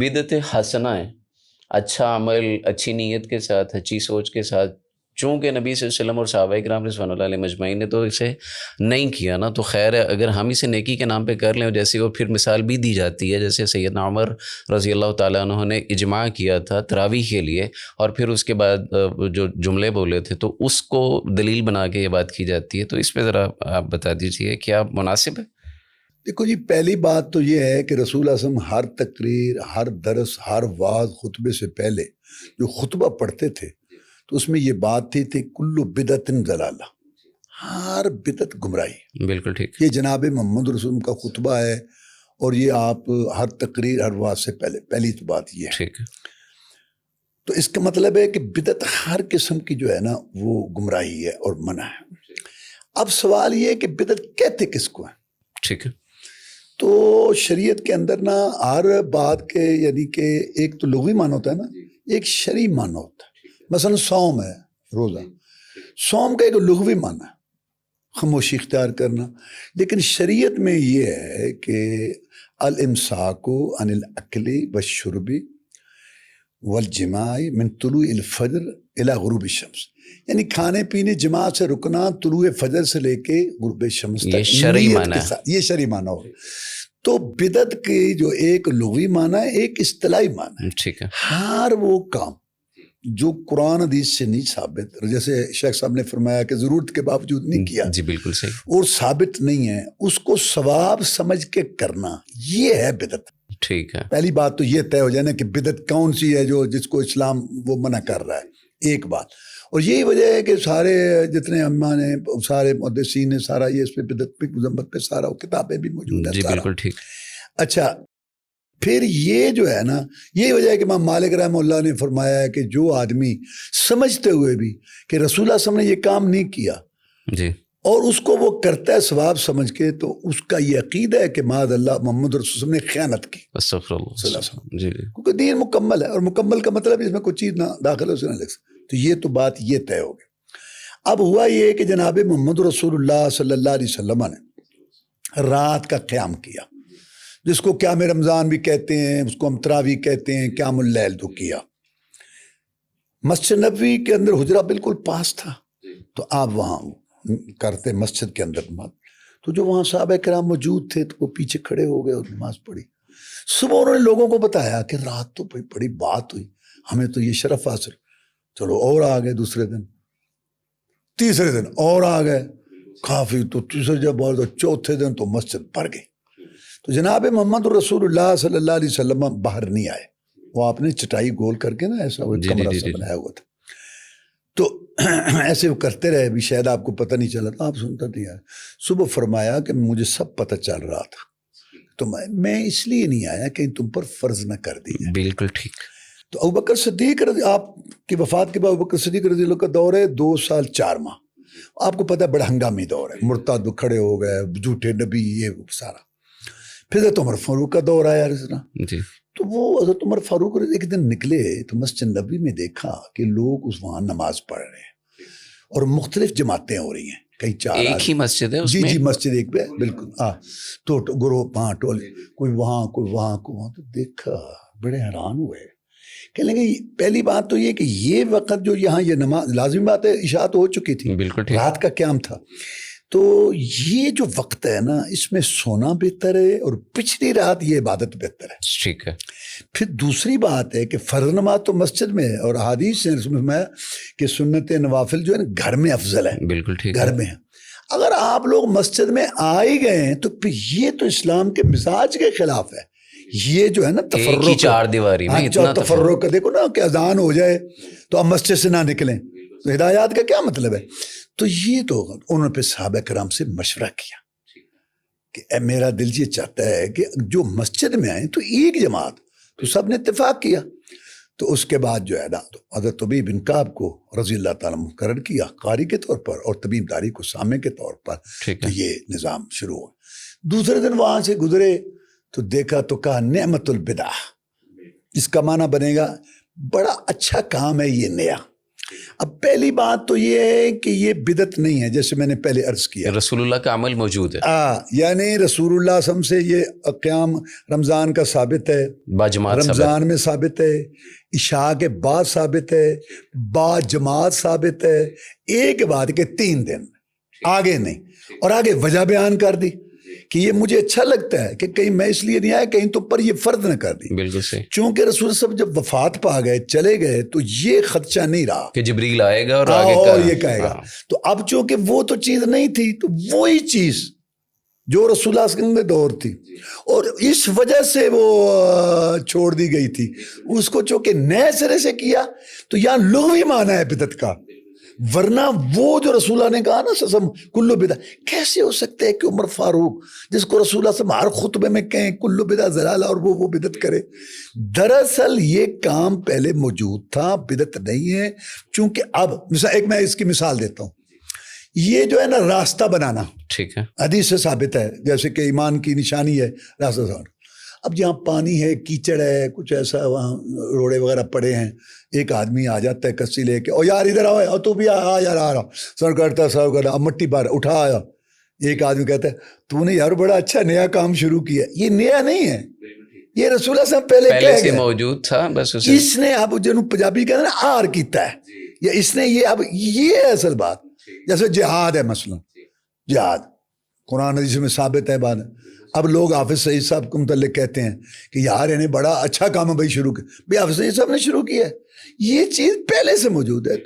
بدعت حسنہ ہے، اچھا عمل، اچھی نیت کے ساتھ، اچھی سوچ کے ساتھ، چونکہ نبی صلی اللہ علیہ وسلم اور صحابہ کرام رضوان اللہ علیہ مجمعین نے تو اسے نہیں کیا نا، تو خیر ہے اگر ہم اسے نیکی کے نام پہ کر لیں، جیسے وہ پھر مثال بھی دی جاتی ہے، جیسے سیدنا عمر رضی اللہ تعالیٰ عنہ نے اجماع کیا تھا تراویح کے لیے، اور پھر اس کے بعد جو جملے بولے تھے تو اس کو دلیل بنا کے یہ بات کی جاتی ہے، تو اس پہ ذرا آپ بتا دیجیے کیا مناسب ہے؟ دیکھو جی، پہلی بات تو یہ ہے کہ رسول اللہ صلی اللہ علیہ وسلم ہر تقریر، ہر درس، ہر وعظ، خطبے سے پہلے جو خطبہ پڑھتے تھے تو اس میں یہ بات تھی کل بدعت ضلالہ، ہر بدعت گمراہی۔ بالکل ٹھیک۔ یہ جناب محمد رسول کا خطبہ ہے، اور یہ آپ ہر تقریر، ہر وعظ سے پہلے، پہلی تو بات یہ ہے۔ ٹھیک ہے۔ تو اس کا مطلب ہے کہ بدعت ہر قسم کی جو ہے نا وہ گمراہی ہے اور منع ہے۔ اب سوال یہ ہے کہ بدعت کہتے کس کو ہے؟ ٹھیک ہے۔ تو شریعت کے اندر نا ہر بات کے یعنی کہ ایک تو لغوی معنی ہوتا ہے نا، ایک شرعی معنی ہوتا ہے۔ مثلا صوم ہے، روزہ، صوم کا ایک لغوی معنی ہے خاموشی اختیار کرنا، لیکن شریعت میں یہ ہے کہ الامساک عن الاکل والشرب والجماع من طلوع الفجر الی غروب الشمس، یعنی کھانے پینے جماع سے رکنا طلوع فجر سے لے کے غروب شمس تک، یہ شرعی معنی ہے۔ یہ شرعی معنی ہو۔ تو بدعت کی جو ایک لغوی معنی ہے، ایک اصطلاحی معنی ہے۔ ٹھیک ہے۔ ہر وہ کام جو قرآن حدیث سے نہیں ثابت، جیسے شیخ صاحب نے فرمایا کہ ضرورت کے باوجود نہیں کیا، جی بالکل صحیح، اور ثابت نہیں ہے، اس کو ثواب سمجھ کے کرنا، یہ ہے بدعت۔ ٹھیک ہے۔ پہلی بات تو یہ طے ہو جائے نا کہ بدعت کون سی ہے جو جس کو اسلام وہ منع کر رہا ہے، ایک بات۔ اور یہی وجہ ہے کہ سارے جتنے امام نے، سارے محدثین نے، سارا یہ اس پہ بدعت پہ، مذمت پہ سارا کتابیں بھی موجود ہیں۔ جی بالکل ٹھیک۔ اچھا، پھر یہ جو ہے نا، یہی وجہ ہے کہ امام مالک رحمہ اللہ نے فرمایا ہے کہ جو آدمی سمجھتے ہوئے بھی کہ رسول اللہ صلی اللہ علیہ وسلم نے یہ کام نہیں کیا جی، اور اس کو وہ کرتا ہے ثواب سمجھ کے، تو اس کا یہ عقیدہ ہے کہ معاذ اللہ محمد رسول اللہ صلی اللہ علیہ وسلم نے خیانت کی استغفر اللہ صلی اللہ علیہ وسلم، جی، کیونکہ دین مکمل ہے، اور مکمل کا مطلب اس میں کوئی چیز نہ داخل ہو، اسے نہ لگ سکتی۔ تو یہ تو بات یہ طے ہو گئی۔ اب ہوا یہ کہ جناب محمد رسول اللہ صلی اللہ علیہ وسلم نے رات کا قیام کیا، جس کو قیام رمضان بھی کہتے ہیں، اس کو ہم تراویح کہتے ہیں، قیام اللیل تو کیا۔ مسجد نبوی کے اندر حجرہ بالکل پاس تھا، تو آپ وہاں کرتے مسجد کے اندر نماز، تو جو وہاں صحابہ کرام موجود تھے تو وہ پیچھے کھڑے ہو گئے اور نماز پڑھی۔ صبح انہوں نے لوگوں کو بتایا کہ رات تو بڑی بات ہوئی، ہمیں تو یہ شرف حاصل، چلو اور آ گئے، دوسرے دن، تیسرے دن اور آ گئے، کافی، تو تیسرے جب چوتھے دن تو مسجد بھر گئی۔ تو جناب محمد رسول اللہ صلی اللہ علیہ وسلم باہر نہیں آئے، وہ آپ نے چٹائی گول کر کے نا ایسا وہ کمرہ سا بنایا ہوا تھا، تو ایسے وہ کرتے رہے، بھی شاید آپ کو پتہ نہیں چلا تھا، آپ سنتا تھے یار۔ صبح فرمایا کہ مجھے سب پتہ چل رہا تھا، تو میں اس لیے نہیں آیا کہ تم پر فرض نہ کر دی جائے۔ بالکل ٹھیک۔ تو ابوبکر صدیق آپ کی وفات کے بعد ابوبکر صدیق رضی اللہ کا دور ہے 2 سال 4 ماہ، آپ کو پتہ ہے بڑا ہنگامی دور ہے، مرتد کھڑے ہو گئے، جھوٹے نبی، یہ سارا۔ پھر حضرت عمر فاروق کا دور آیا جی، تو وہ حضرت عمر فاروق ایک دن نکلے تو مسجد نبوی میں دیکھا کہ لوگ اس وہاں نماز پڑھ رہے ہیں اور مختلف جماعتیں ہو رہی ہیں، کئی 4 ایک ہی مسجد ہے اس میں؟ جی مسجد ایک پہ بالکل، تو گروہ وہاں ٹولے، کوئی وہاں کوئی وہاں کوئی وہاں، تو دیکھا بڑے حیران ہوئے۔ کہ لیں گے پہلی بات تو یہ کہ یہ وقت جو یہاں یہ نماز، لازمی بات ہے عشاء تو ہو چکی تھی، بالکل ٹھیک، رات کا قیام تھا، تو یہ جو وقت ہے نا اس میں سونا بہتر ہے اور پچھلی رات یہ عبادت بہتر ہے۔ ٹھیک ہے۔ پھر دوسری بات ہے کہ فرض نماز تو مسجد میں ہے، اور حدیث میں کہ سنت نوافل جو ہے گھر میں افضل ہے، بالکل ٹھیک، گھر میں ہے۔ اگر آپ لوگ مسجد میں آ ہی گئے ہیں تو پھر یہ تو اسلام کے مزاج کے خلاف ہے، یہ جو ہے نا تفرق، 4 دیواری میں اتنا تفرق، دیکھو نا کہ اذان ہو جائے تو آپ مسجد سے نہ نکلیں، تو ہدایات کا کیا مطلب ہے؟ تو یہ تو انہوں نے پھر صحابہ کرام سے مشورہ کیا کہ اے میرا دل یہ چاہتا ہے کہ جو مسجد میں آئیں تو ایک جماعت، تو سب نے اتفاق کیا۔ تو اس کے بعد جو ہے نا تو حضرت طبیب بن کعب کو رضی اللہ تعالیٰ مقرر کیا قاری کے طور پر، اور طبیب داری کو سامع کے طور پر، تو یہ نظام شروع ہوا۔ دوسرے دن وہاں سے گزرے تو دیکھا تو کہا نعمت البدع، اس کا معنی بنے گا بڑا اچھا کام ہے یہ نیا، اب پہلی بات تو یہ ہے کہ یہ بدعت نہیں ہے، جیسے میں نے پہلے عرض کیا، رسول اللہ کا عمل موجود ہے، یعنی رسول اللہ صلی اللہ علیہ وسلم سے یہ قیام رمضان کا ثابت ہے، باجماعت ثابت، رمضان میں ثابت ہے، عشاء کے بعد ثابت ہے، با جماعت ثابت ہے، ایک بات کہ 3 دن آگے نہیں، اور آگے وجہ بیان کر دی کہ یہ مجھے اچھا لگتا ہے کہ کہیں میں اس لیے نہیں آیا کہیں تو پر یہ فرض نہ کر دی، بالکل صحیح، چونکہ رسول صاحب جب وفات پا گئے چلے گئے تو یہ خدشہ نہیں رہا کہ جبریل آئے گا اور آگے اور کا یہ کہے گا، تو اب چونکہ وہ تو چیز نہیں تھی تو وہی چیز جو رسول اللہ صلی اللہ علیہ وسلم میں دور تھی اور اس وجہ سے وہ چھوڑ دی گئی تھی، اس کو چونکہ نئے سرے سے کیا تو یہاں لغوی معنی ہے بدعت کا، ورنہ وہ جو رسول اللہ نے کہا نا سسم کلو بدعت، کیسے ہو سکتا ہے کہ عمر فاروق جس کو رسول اللہ صلی اللہ علیہ وسلم ہر خطبے میں کہیں کلو بدعت ضلالہ اور وہ بدعت کرے؟ دراصل یہ کام پہلے موجود تھا، بدعت نہیں ہے، چونکہ اب ایک میں اس کی مثال دیتا ہوں، یہ جو ہے نا راستہ بنانا ٹھیک ہے، حدیث سے ثابت ہے، جیسے کہ ایمان کی نشانی ہے راستہ بنانا۔ اب جہاں پانی ہے، کیچڑ ہے، کچھ ایسا وہاں روڑے وغیرہ پڑے ہیں، ایک آدمی آ جاتا ہے کسی لے کے، اور یار ادھر آؤ، اور تو بھی آ یار آ رہا، سر کرتا اب مٹی بار اٹھا آیا، ایک آدمی کہتا ہے تو نے یار بڑا اچھا نیا کام شروع کیا، یہ نیا نہیں ہے، یہ رسول اللہ صاحب پہلے سے موجود تھا، بس اس نے اب جنہوں پنجابی کہتے ہیں نا آر کیتا ہے، یا اس نے یہ اب یہ ہے اصل بات، جیسے جہاد ہے مثلا، جہاد قرآن حدیث میں ثابت ہے بات، اب لوگ حافظ سعید صاحب کو متعلق کہتے ہیں کہ یار انہیں بڑا اچھا کام ہے بھائی شروع کیا، بھائی حافظ سعید صاحب نے شروع کیا ہے، یہ چیز پہلے سے موجود ہے۔